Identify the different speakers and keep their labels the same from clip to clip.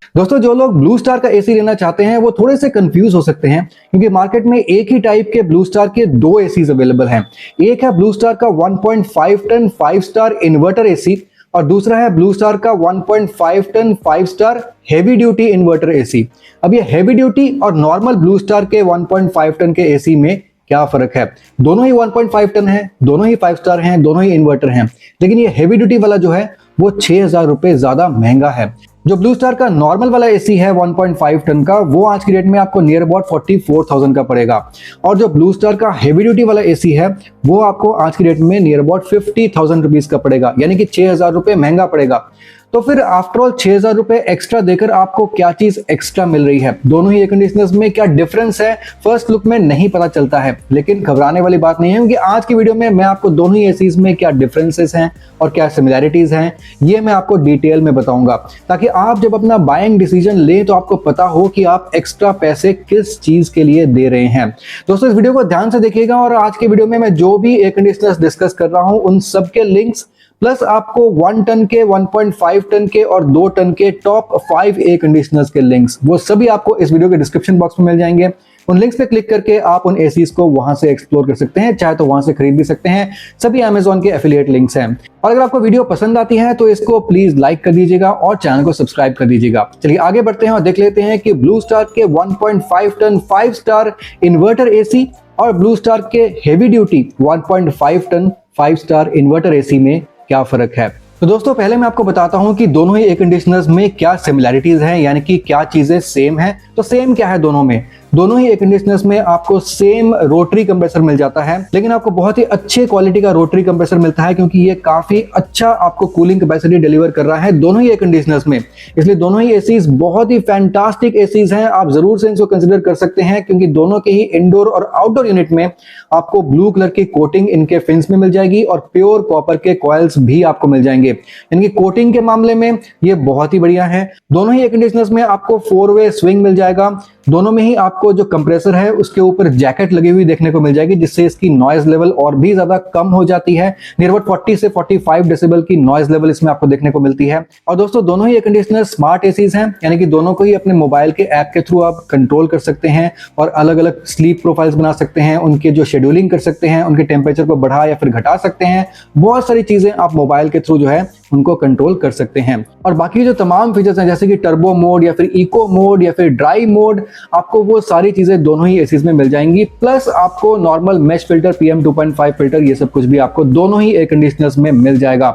Speaker 1: दोस्तों, जो लोग ब्लू स्टार का एसी लेना चाहते हैं वो थोड़े से कंफ्यूज हो सकते हैं, क्योंकि मार्केट में एक ही टाइप के ब्लू स्टार के दो एसीज अवेलेबल हैं। एक है ब्लू स्टार का 1.5 टन 5 स्टार इन्वर्टर एसी और दूसरा है ब्लू स्टार का 1.5 ton 5 star heavy duty inverter AC. अब ये हेवी ड्यूटी और नॉर्मल ब्लू स्टार के 1.5 टन के एसी में क्या फर्क है? दोनों ही 1.5 टन है, दोनों ही 5 स्टार हैं, दोनों ही इन्वर्टर हैं, लेकिन ये हेवी ड्यूटी वाला जो है वो 6,000 रुपए ज्यादा महंगा है। जो ब्लू स्टार का नॉर्मल वाला एसी है 1.5 टन का, वो आज की डेट में आपको नियर अबाउट 44,000 का पड़ेगा, और जो ब्लू स्टार का हेवी ड्यूटी वाला एसी है वो आपको आज की डेट में नियर अबाउट 50,000 रुपीज का पड़ेगा, यानी कि 6,000 रुपए महंगा पड़ेगा। तो फिर आफ्टर ऑल 6,000 रुपए एक्स्ट्रा देकर आपको क्या चीज एक्स्ट्रा मिल रही है? दोनों ही एयर कंडीशनर्स में क्या डिफरेंस है फर्स्ट लुक में नहीं पता चलता है, लेकिन घबराने वाली बात नहीं है, क्योंकि आज की वीडियो में मैं आपको दोनों ही एसीज में क्या डिफरेंसेस हैं और क्या सिमिलैरिटीज हैं ये मैं आपको डिटेल में बताऊंगा, ताकि आप जब अपना बाइंग डिसीजन लें तो आपको पता हो कि आप एक्स्ट्रा पैसे किस चीज के लिए दे रहे हैं। दोस्तों, इस वीडियो को ध्यान से देखिएगा और आज के वीडियो में मैं जो भी एयर कंडीशनर्स डिस्कस कर रहा हूं उन सबके लिंक्स प्लस आपको 1 टन के, 1.5 टन के और 2 टन के टॉप 5 एयर कंडीशनर्स के लिंक्स, वो सभी आपको इस वीडियो के डिस्क्रिप्शन बॉक्स में मिल जाएंगे। उन लिंक्स पे क्लिक करके आप उन एसीज को वहां से एक्सप्लोर कर सकते हैं, चाहे तो वहां से खरीद भी सकते हैं। सभी अमेजॉन के एफिलिएट लिंक्स हैं। और अगर आपको वीडियो पसंद आती है तो इसको प्लीज लाइक कर दीजिएगा और चैनल को सब्सक्राइब कर दीजिएगा। चलिए आगे बढ़ते हैं और देख लेते हैं कि ब्लू स्टार के 1.5 टन 5 स्टार इन्वर्टर एसी और ब्लू स्टार के heavy duty 1.5 ton 5 star inverter AC में क्या फर्क है। तो दोस्तों, पहले मैं आपको बताता हूं कि दोनों ही एयर कंडीशनर्स में क्या सिमिलैरिटीज हैं, यानी कि क्या चीजें सेम हैं। तो सेम क्या है दोनों में? दोनों ही एयर कंडीशनर्स में आपको सेम रोटरी कंप्रेसर मिल जाता है, लेकिन आपको बहुत ही अच्छे क्वालिटी का रोटरी कंप्रेसर मिलता है, क्योंकि ये काफी अच्छा आपको कूलिंग कैपेसिटी डिलीवर कर रहा है दोनों ही एयर कंडीशनर्स में। इसलिए दोनों ही एसीज बहुत ही फैंटास्टिक एसीज हैं, आप जरूर से इनको कंसिडर कर सकते हैं, क्योंकि दोनों के ही इंडोर और आउटडोर यूनिट में आपको ब्लू कलर की कोटिंग इनके फिन्स में मिल जाएगी और प्योर कॉपर के कॉइल्स भी आपको मिल जाएंगे। इनकी कोटिंग के मामले में ये बहुत ही बढ़िया है। दोनों ही एयर कंडीशनर्स में आपको 4-वे स्विंग मिल जाएगा। दोनों में ही आपको जो कंप्रेसर है उसके ऊपर जैकेट लगी हुई देखने को मिल जाएगी, जिससे इसकी नॉइज लेवल और भी ज्यादा कम हो जाती है। नियर अबाउट 40 से 45 डेसिबल की नॉइज लेवल इसमें आपको देखने को मिलती है। और दोस्तों, दोनों ही एयर कंडीशनर स्मार्ट एसीज हैं, यानी कि दोनों को ही अपने मोबाइल के ऐप के थ्रू आप कंट्रोल कर सकते हैं और अलग अलग स्लीप प्रोफाइल्स बना सकते हैं, उनके जो शेड्यूलिंग कर सकते हैं, उनके टेम्परेचर को बढ़ा या फिर घटा सकते हैं। बहुत सारी चीजें आप मोबाइल के थ्रू जो है उनको कंट्रोल कर सकते हैं। और बाकी जो तमाम फीचर्स हैं, जैसे कि टर्बो मोड या फिर इको मोड या फिर ड्राई मोड, आपको वो सारी चीजें दोनों ही एसीज में मिल जाएंगी। प्लस आपको normal mesh filter, PM 2.5 filter, ये सब कुछ भी आपको दोनों ही एयर कंडीशनर्स में मिल जाएगा।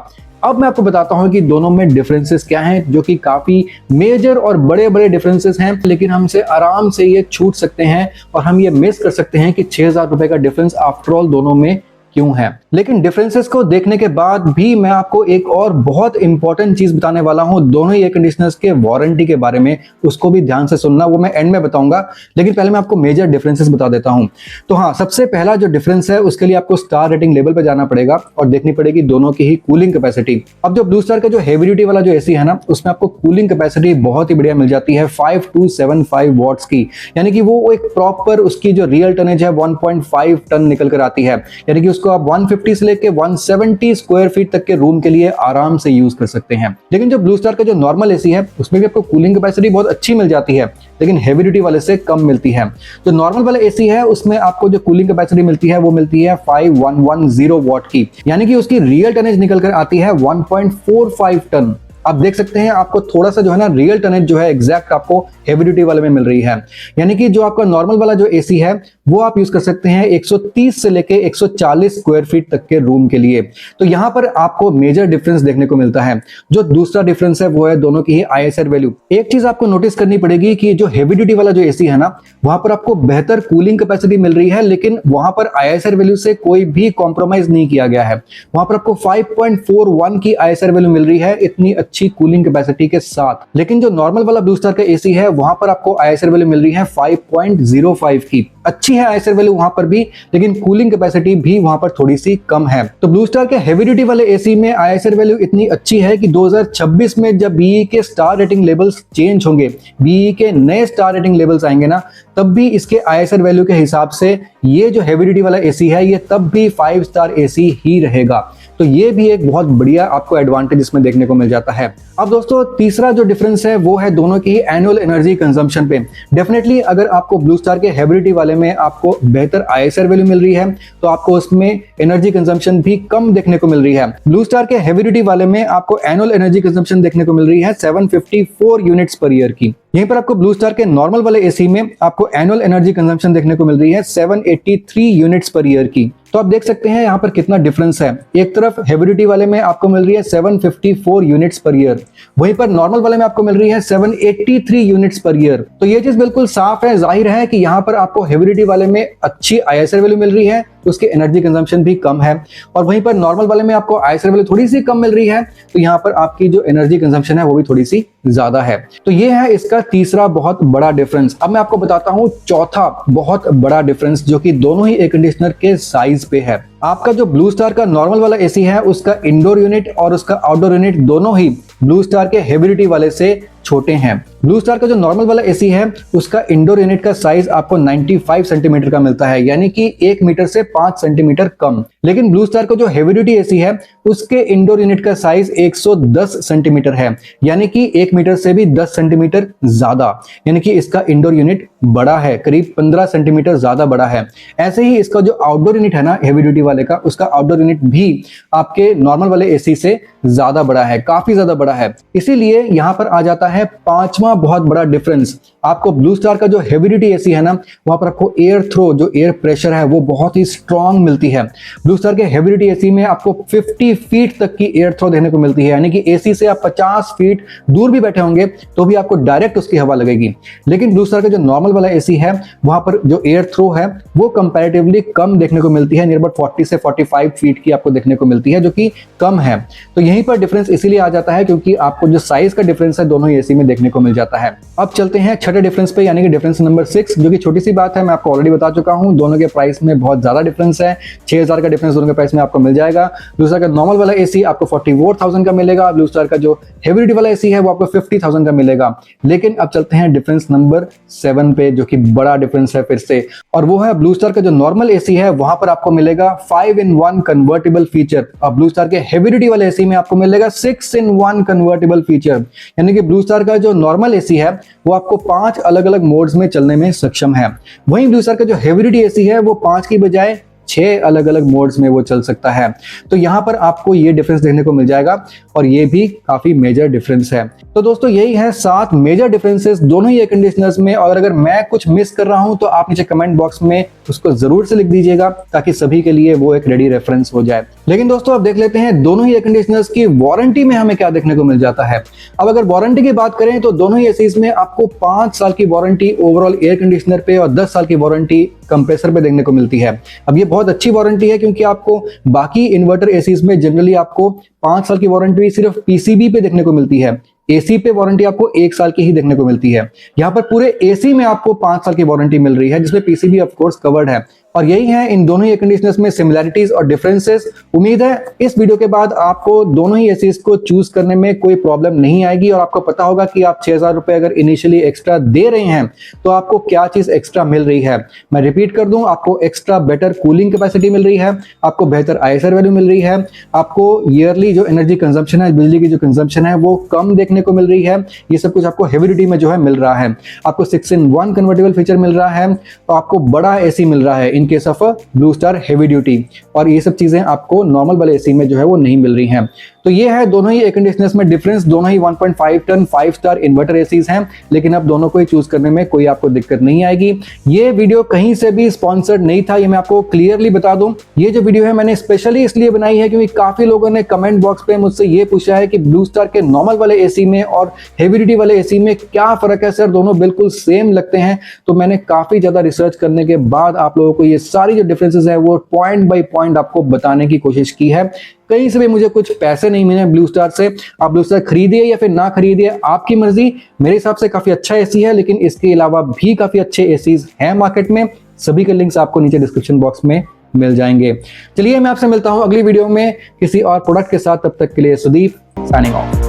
Speaker 1: अब मैं आपको बताता हूं कि दोनों में डिफरेंसेस क्या हैं, जो कि काफी मेजर और बड़े बड़े डिफरेंसेस हैं, लेकिन हमसे आराम से ये छूट सकते हैं और हम ये मिस कर सकते हैं कि 6,000 रुपए का डिफरेंस आफ्टर ऑल दोनों में क्यों है। लेकिन डिफरेंसेस को देखने के बाद भी मैं आपको एक और बहुत इंपॉर्टेंट चीज बताने वाला हूं दोनों ही एयर कंडीशनर्स के वारंटी के बारे में, उसको भी ध्यान से सुनना, वो मैं एंड में बताऊंगा। लेकिन पहले मैं आपको मेजर डिफरेंसेस बता देता हूं। तो हाँ, सबसे पहला जो डिफरेंस है उसके लिए आपको स्टार रेटिंग लेवल पर जाना पड़ेगा और देखनी पड़ेगी दोनों की ही कूलिंग कैपेसिटी। अब जो ब्लू स्टार का जो हेवी ड्यूटी वाला जो एसी है ना, उसमें आपको कूलिंग कैपेसिटी बहुत ही बढ़िया मिल जाती है 5275 वॉट्स की, यानी कि वो एक प्रॉपर उसकी जो रियल टनेज है 1.5 टन निकल कर आती है, यानी कि उसको आप 150 से लेके 170 स्क्वायर फीट तक के रूम के लिए आराम से यूज कर सकते हैं। लेकिन जो ब्लू स्टार का जो नॉर्मल एसी है उसमें भी आपको कूलिंग कैपेसिटी बहुत अच्छी मिल जाती है, लेकिन हेवी ड्यूटी वाले से कम मिलती है। जो नॉर्मल वाला एसी है उसमें आपको जो कूलिंग कैपेसिटी मिलती है वो मिलती है 5110 वॉट की, यानी कि उसकी रियल टनेज निकल कर आती है 1.45 टन। आप देख सकते हैं आपको थोड़ा सा जो है ना रियल टनेज जो है एग्जैक्ट आपको हेवी ड्यूटी वाले में मिल रही है, यानी कि जो आपका नॉर्मल वाला जो एसी है वो आप यूज कर सकते हैं 130 से लेके 140 स्क्वायर फीट तक के रूम के लिए। तो यहां पर आपको मेजर डिफरेंस देखने को मिलता है। जो दूसरा डिफरेंस है वो है दोनों की ही ISR वैल्यू। एक चीज आपको नोटिस करनी पड़ेगी कि जो हेवी ड्यूटी वाला जो एसी है ना, वहां पर आपको बेहतर कूलिंग कैपेसिटी मिल रही है, लेकिन वहां पर ISR वैल्यू से कोई भी कॉम्प्रोमाइज नहीं किया गया है। वहां पर आपको 5.41 की ISR वैल्यू मिल रही है इतनी अच्छी कूलिंग कैपेसिटी के साथ। लेकिन जो नॉर्मल वाला ब्लू स्टार का एसी है वहां पर आपको ISR वैल्यू मिल रही है 5.05 की। अच्छी है ISR वैल्यू वहां पर भी, लेकिन कूलिंग कैपेसिटी भी वहां पर थोड़ी सी कम है। तो ब्लू स्टार के हेवी ड्यूटी वाले एसी में ISR वैल्यू इतनी अच्छी है कि 2026 में जब BEE के स्टार रेटिंग लेवल्स चेंज होंगे, BEE के नए स्टार रेटिंग लेवल्स आएंगे ना, तब भी इसके ISR वैल्यू के हिसाब से ये जो हेवी ड्यूटी वाला एसी है ये तब भी 5 स्टार एसी ही रहेगा। तो ये भी एक बहुत बढ़िया आपको एडवांटेज इसमें देखने को मिल जाता है। अब दोस्तों तीसरा जो डिफरेंस है वो है दोनों की एनुअल एनर्जी कंजम्पशन पे। डेफिनेटली अगर आपको ब्लू स्टार के हेविडिटी वाले में आपको बेहतर ISR वैल्यू मिल रही है तो आपको उसमें एनर्जी कंजम्पशन भी कम देखने को मिल रही है। ब्लू स्टार के हेविडिटी वाले में आपको एनुअल एनर्जी कंजम्पशन देखने को मिल रही है 754 यूनिट्स पर ईयर की। यहीं पर आपको ब्लू स्टार के नॉर्मल वाले एसी में आपको एनुअल एनर्जी कंजम्पशन देखने को मिल रही है 783 यूनिट्स पर ईयर की। तो आप देख सकते हैं यहाँ पर कितना डिफरेंस है। एक तरफ हेविडिटी वाले में आपको मिल रही है 754 यूनिट्स पर ईयर, वहीं पर नॉर्मल वाले में आपको मिल रही है 783 यूनिट्स पर ईयर। तो ये चीज बिल्कुल साफ है, जाहिर है कि यहाँ पर आपको हेविडिटी वाले में अच्छी ISR वैल्यू मिल रही है, उसके एनर्जी कंजम्पशन भी कम है, और वहीं पर नॉर्मल वाले में आपको ISR वैल्यू थोड़ी सी कम मिल रही है, तो यहाँ पर आपकी जो एनर्जी कंजम्पशन है वो भी थोड़ी सी ज्यादा है। तो ये है इसका तीसरा बहुत बड़ा डिफरेंस। अब मैं आपको बताता हूँ चौथा बहुत बड़ा डिफरेंस जो कि दोनों ही एयर कंडीशनर के साइज पे है। आपका जो ब्लू स्टार का नॉर्मल वाला एसी है उसका इंडोर यूनिट और उसका आउटडोर यूनिट दोनों ही ब्लू स्टार के हेविडिटी वाले से छोटे हैं। ब्लू स्टार का जो नॉर्मल वाला एसी है उसका इंडोर यूनिट का साइज आपको 95 सेंटीमीटर का मिलता है, यानी कि 1 मीटर से 5 सेंटीमीटर कम। लेकिन ब्लू स्टार का जो हेविडिटी एसी है उसके इंडोर यूनिट का साइज 110 सेंटीमीटर है, यानी कि 1 मीटर से भी 10 सेंटीमीटर ज्यादा, यानी कि इसका इंडोर यूनिट बड़ा है, करीब 15 सेंटीमीटर ज्यादा बड़ा है। ऐसे ही इसका जो आउटडोर यूनिट है ना हेविडिटी वाले का, उसका आउटडोर यूनिट भी आपके नॉर्मल वाले एसी से ज्यादा बड़ा है, काफी ज्यादा बड़ा है। इसीलिए यहां पर आ जाता है पांचवा बहुत बड़ा डिफरेंस। आपको ब्लू स्टार का जो हेविडिटी एसी है ना वहां पर आपको एयर थ्रो, जो एयर प्रेशर है वो बहुत ही स्ट्रांग मिलती है। ब्लू स्टार के हेविडिटी एसी में आपको 50 फीट तक की एयर थ्रो देखने को मिलती है, यानी कि एसी से आप 50 फीट दूर भी बैठे होंगे तो भी आपको डायरेक्ट उसकी हवा लगेगी। लेकिन ब्लू स्टार का जो नॉर्मल वाला एसी है वहां पर जो एयर थ्रो है वो कंपैरेटिवली कम देखने को मिलती है, नियर अबाउट 40 से 45 फीट की आपको देखने को मिलती है, जो कि कम है। तो यहीं पर डिफरेंस इसीलिए आ जाता है क्योंकि आपको जो साइज का डिफरेंस है दोनों ही एसी में देखने को मिल जाता है। अब चलते हैं छठे डिफरेंस पे, यानी कि डिफरेंस नंबर 6, जो कि छोटी सी बात है, मैं आपको ऑलरेडी बता चुका हूं। दोनों के प्राइस में बहुत ज्यादा डिफरेंस है, 6000 का डिफरेंस दोनों के प्राइस में आपको मिल जाएगा। ब्लू स्टार का नॉर्मल वाला एसी आपको 44,000 का मिलेगा, ब्लू स्टार का जो हेविडिटी वाला एसी है वो आपको 50,000 का मिलेगा। लेकिन अब चलते हैं डिफरेंस नंबर 7 पे, जो कि बड़ा डिफरेंस है फिर से, और वो है ब्लू स्टार का जो नॉर्मल एसी है वहां पर आपको मिलेगा 5-in-1 कन्वर्टेबल फीचर, और ब्लू स्टार के हेविडिटी वाले एसी में आपको मिलेगा 6-in-1 कन्वर्टेबल फीचर, यानी कि ब्लू स्टार का जो नॉर्मल एसी है वो आपको 5 अलग अलग मोड्स में चलने में सक्षम है। वहीं ब्लू स्टार का जो हेविडिटी एसी है वो 5 की बजाय 6 अलग अलग मोड्स में वो चल सकता है। तो यहां पर आपको ये डिफरेंस देखने को मिल जाएगा, और ये भी काफी मेजर डिफरेंस है। तो दोस्तों यही है 7 मेजर डिफरेंसेस दोनों ही एयर कंडीशनर्स में, और अगर मैं कुछ मिस कर रहा हूं तो आप नीचे कमेंट बॉक्स में उसको जरूर से लिख दीजिएगा ताकि सभी के लिए वो एक रेडी रेफरेंस हो जाए। लेकिन दोस्तों अब देख लेते हैं दोनों ही एयर कंडीशनर्स की वारंटी में हमें क्या देखने को मिल जाता है। अब अगर वारंटी की बात करें तो दोनों ही एसीज में आपको 5 साल की वारंटी ओवरऑल एयर कंडीशनर पे और 10 साल की वारंटी कंप्रेसर पे देखने को मिलती है। अब ये बहुत अच्छी वारंटी है क्योंकि आपको बाकी इन्वर्टर एसीज में जनरली आपको 5 साल की वारंटी सिर्फ पीसीबी पे देखने को मिलती है, एसी पे वारंटी आपको 1 साल की ही देखने को मिलती है। यहाँ पर पूरे एसी में आपको 5 साल की वारंटी मिल रही है, जिसमें पीसीबी ऑफ कोर्स कवर्ड है। और यही है इन दोनों ही एयर कंडीशनर्स में सिमिलैरिटीज और डिफरेंसेस। उम्मीद है इस वीडियो के बाद आपको दोनों ही एसीज को चूज करने में कोई प्रॉब्लम नहीं आएगी, और आपको पता होगा कि आप 6000 रुपए अगर इनिशियली एक्स्ट्रा दे रहे हैं तो आपको क्या चीज एक्स्ट्रा मिल रही है। मैं रिपीट कर दूं, आपको एक्स्ट्रा बेटर कूलिंग कैपेसिटी मिल रही है, आपको बेहतर ISR वैल्यू मिल रही है, आपको ईयरली जो एनर्जी कंजम्पशन है, बिजली की जो कंजम्पशन है वो कम देखने को मिल रही है। ये सब कुछ आपको हेविडिटी में जो है मिल रहा है। आपको 6-in-1 कन्वर्टेबल फीचर मिल रहा है, और आपको बड़ा एसी मिल रहा है in case of blue star heavy duty, और ये सब चीजें आपको नॉर्मल वाले एसी में जो है वो नहीं मिल रही हैं। तो ये है दोनों ही एयर कंडीशनर्स में डिफरेंस। दोनों ही 1.5 टन 5 स्टार इन्वर्टर एसीज हैं, लेकिन अब दोनों को ही चूज करने में कोई आपको दिक्कत नहीं आएगी। ये वीडियो कहीं से भी स्पॉन्सर्ड नहीं था, ये मैं आपको क्लियरली बता दूं। ये जो वीडियो है मैंने स्पेशली इसलिए बनाई है क्योंकि काफी लोगों ने कमेंट बॉक्स पे मुझसे ये पूछा है कि ब्लू स्टार के नॉर्मल वाले एसी में और हेवी ड्यूटी वाले एसी में क्या फर्क है सर, दोनों बिल्कुल सेम लगते हैं। तो मैंने काफी ज्यादा रिसर्च करने के बाद आप लोगों को ये सारी जो डिफरेंसेस है वो पॉइंट बाय पॉइंट आपको बताने की कोशिश की है। कहीं से भी मुझे कुछ पैसे नहीं मिले ब्लू स्टार से। आप ब्लू स्टार खरीदिए या फिर ना खरीदिए, आपकी मर्जी। मेरे हिसाब से काफी अच्छा एसी है, लेकिन इसके अलावा भी काफी अच्छे एसीज हैं मार्केट में। सभी के लिंक्स आपको नीचे डिस्क्रिप्शन बॉक्स में मिल जाएंगे। चलिए मैं आपसे मिलता हूं अगली वीडियो में किसी और प्रोडक्ट के साथ। तब तक के लिए सुदीप साइनिंग ऑफ।